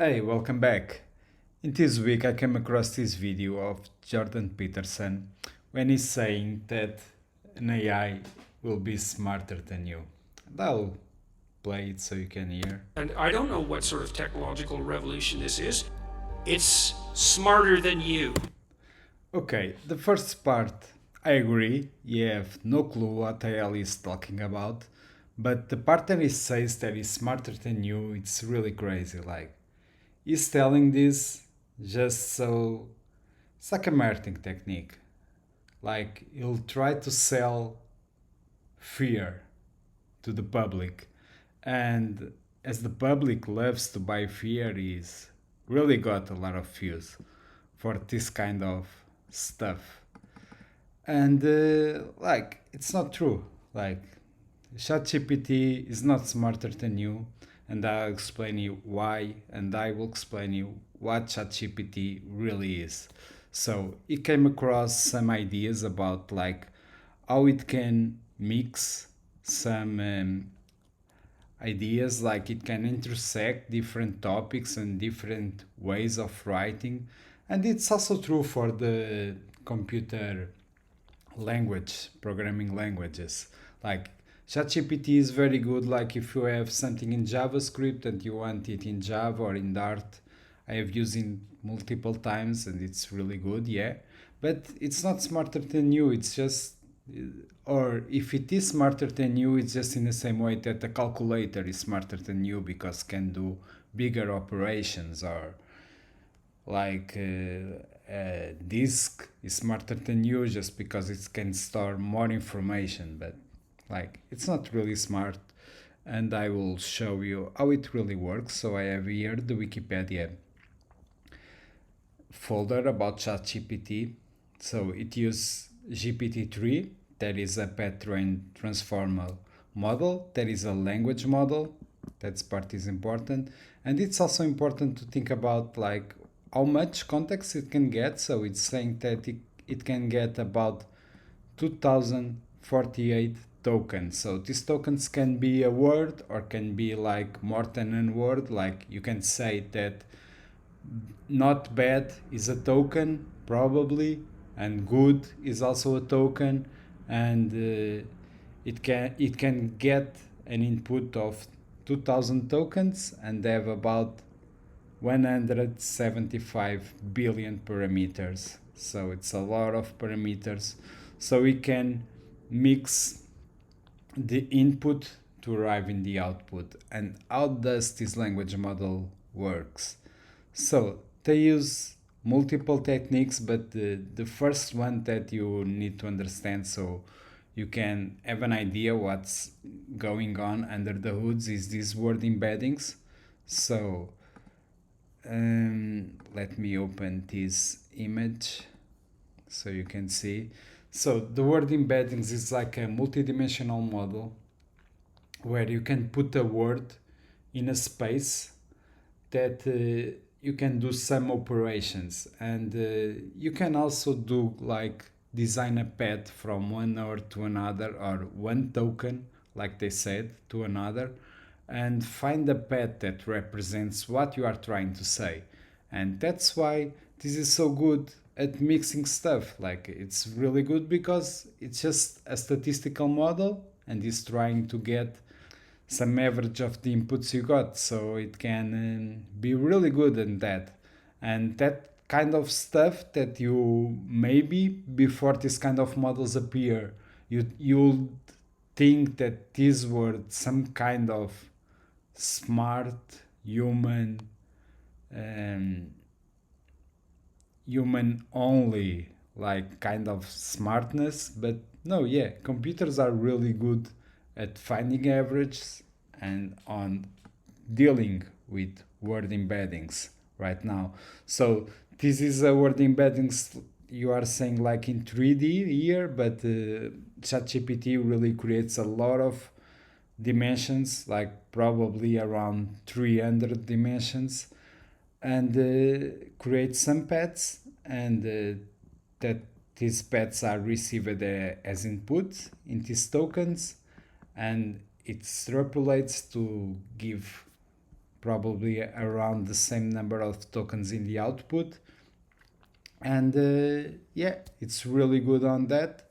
Hey, welcome back. In this week, I came across this video of Jordan Peterson when he's saying that an AI will be smarter than you. And I'll play it so you can hear. And I don't know what sort of technological revolution this is. It's smarter than you. Okay, the first part, I agree. You have no clue what the hell he's talking about. But the part that he says that he's smarter than you, it's really crazy. Like, he's telling this just so. It's like a marketing technique. Like he'll try to sell fear to the public, and as the public loves to buy fear, he's really got a lot of views for this kind of stuff. And like it's not true. Like ChatGPT is not smarter than you, and I'll explain you why, and I will explain you what ChatGPT really is. So he came across some ideas about like how it can mix some ideas, like it can intersect different topics and different ways of writing, and it's also true for the computer language programming languages. Like ChatGPT is very good, like if you have something in JavaScript and you want it in Java or in Dart. I have used it multiple times and it's really good, yeah. But it's not smarter than you, it's just, or if it is smarter than you, it's just in the same way that a calculator is smarter than you because can do bigger operations, or like a disk is smarter than you just because it can store more information, but like it's not really smart. And I will show you how it really works. So I have here the Wikipedia folder about ChatGPT. So it uses GPT-3, that is a pattern transformer model, that is a language model. That part is important, and it's also important to think about like how much context it can get. So it's saying that it can get about 2048 tokens. So these tokens can be a word or can be like more than a word. Like you can say that not bad is a token probably, and good is also a token, and it can get an input of 2000 tokens and have about 175 billion parameters. So it's a lot of parameters. So we can mix the input to arrive in the output. And how does this language model works? So they use multiple techniques, but the first one that you need to understand, so you can have an idea what's going on under the hoods, is these word embeddings. So let me open this image so you can see. So the word embeddings is like a multidimensional model where you can put a word in a space that you can do some operations, and you can also do like design a path from one node to another, or one token like they said to another, and find a path that represents what you are trying to say. And that's why this is so good at mixing stuff. Like it's really good because it's just a statistical model and is trying to get some average of the inputs you got, so it can be really good in that. And that kind of stuff that you maybe before this kind of models appear, you'll think that these were some kind of smart human, um, human only like kind of smartness. But no, yeah, computers are really good at finding averages and on dealing with word embeddings right now. So this is a word embeddings, you are saying like in 3D here, but ChatGPT really creates a lot of dimensions, like probably around 300 dimensions, and create some paths, and that these paths are received as input in these tokens, and it extrapolates to give probably around the same number of tokens in the output. And yeah, it's really good on that.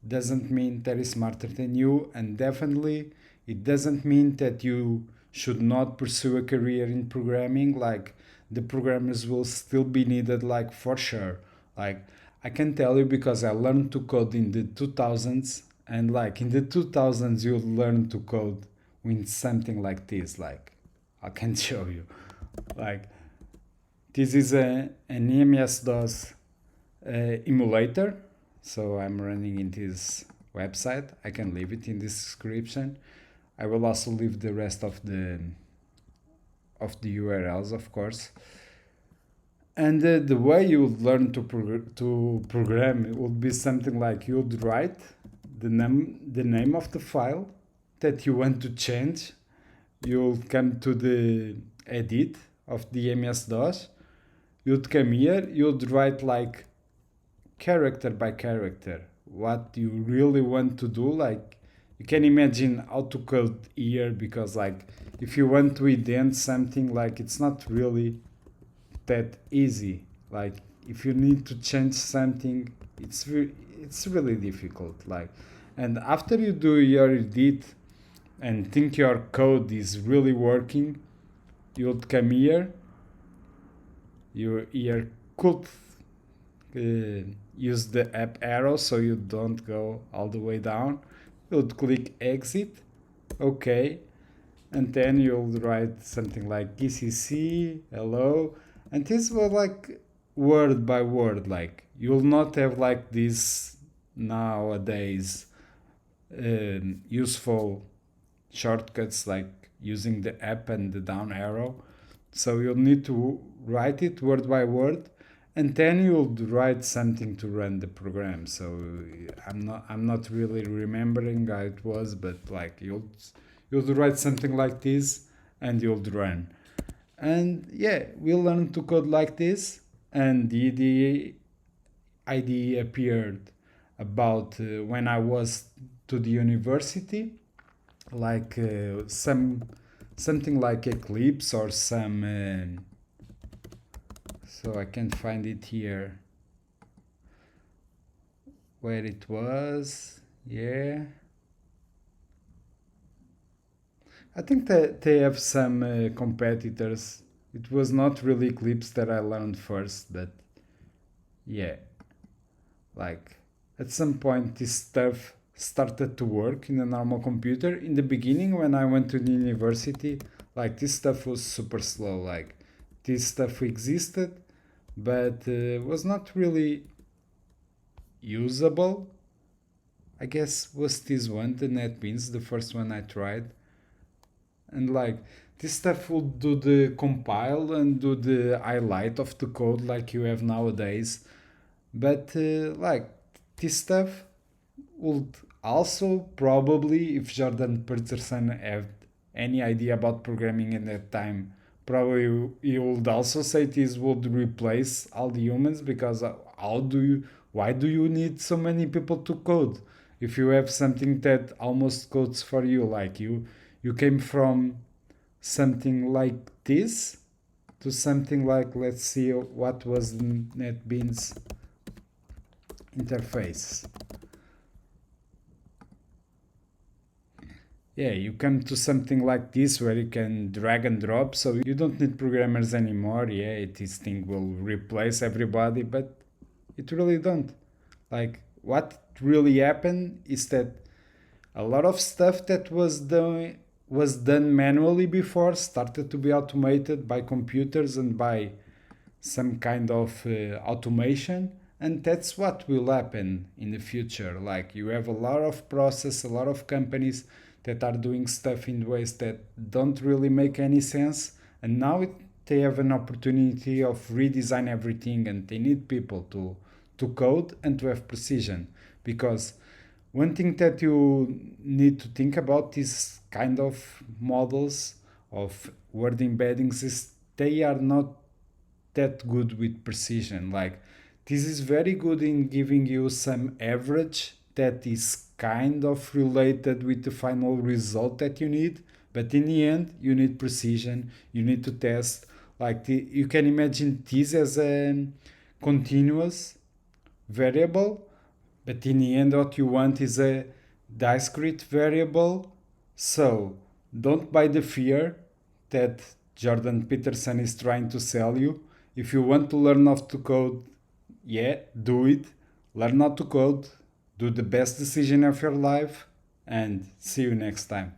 Doesn't mean that is smarter than you, and definitely it doesn't mean that you should not pursue a career in programming. Like, the programmers will still be needed, like, for sure. Like, I can tell you because I learned to code in the 2000s, and like in the 2000s you learn to code with something like this. Like, I can show you. Like, this is an EMS-DOS emulator. So I'm running in this website. I can leave it in this description. I will also leave the rest of the URLs, of course. And the way you would learn to program would be something like you'd write the name of the file that you want to change. You'll come to the edit of the MS-DOS. You'd come here. You'd write like character by character what you really want to do. Like, you can imagine how to code here, because like if you want to indent something, like it's not really that easy. Like, if you need to change something, it's really difficult. Like, and after you do your edit and think your code is really working, you'll come here. You here could use the up arrow so you don't go all the way down. You'll click exit, okay, and then you'll write something like GCC hello, and this was like word by word. Like, you'll not have like this nowadays useful shortcuts like using the up and the down arrow. So you'll need to write it word by word, and then you'll write something to run the program. So I'm not really remembering how it was, but like you'll write something like this and you'll run. And yeah, we learned to code like this, and the IDE appeared about when I was to the university, like something like Eclipse or some. So I can't find it here. Where it was, yeah. I think that they have some competitors. It was not really Eclipse that I learned first, but yeah, like at some point this stuff started to work in a normal computer. In the beginning, when I went to the university, like this stuff was super slow. Like, this stuff existed, but was not really usable. I guess was this one, the NetBeans, the first one I tried. And like, this stuff will do the compile and do the highlight of the code like you have nowadays. But like, this stuff would also probably, if Jordan Peterson had any idea about programming in that time, probably he would also say this would replace all the humans, because why do you need so many people to code if you have something that almost codes for you? Like, you came from something like this to something like, let's see what was the NetBeans interface. Yeah, you come to something like this where you can drag and drop, so you don't need programmers anymore. Yeah, this thing will replace everybody, but it really don't. Like, what really happened is that a lot of stuff that was done manually before started to be automated by computers and by some kind of automation, and that's what will happen in the future. Like, you have a lot of process, a lot of companies that are doing stuff in ways that don't really make any sense, and now they have an opportunity of redesign everything, and they need people to code and to have precision. Because one thing that you need to think about is kind of models of word embeddings is they are not that good with precision. Like, this is very good in giving you some average that is kind of related with the final result that you need, But in the end, you need precision, you need to test. Like you can imagine this as a continuous variable, but in the end, what you want is a discrete variable. So don't buy the fear that Jordan Peterson is trying to sell you. If you want to learn how to code, yeah, do it. Learn how to code, do the best decision of your life, and see you next time.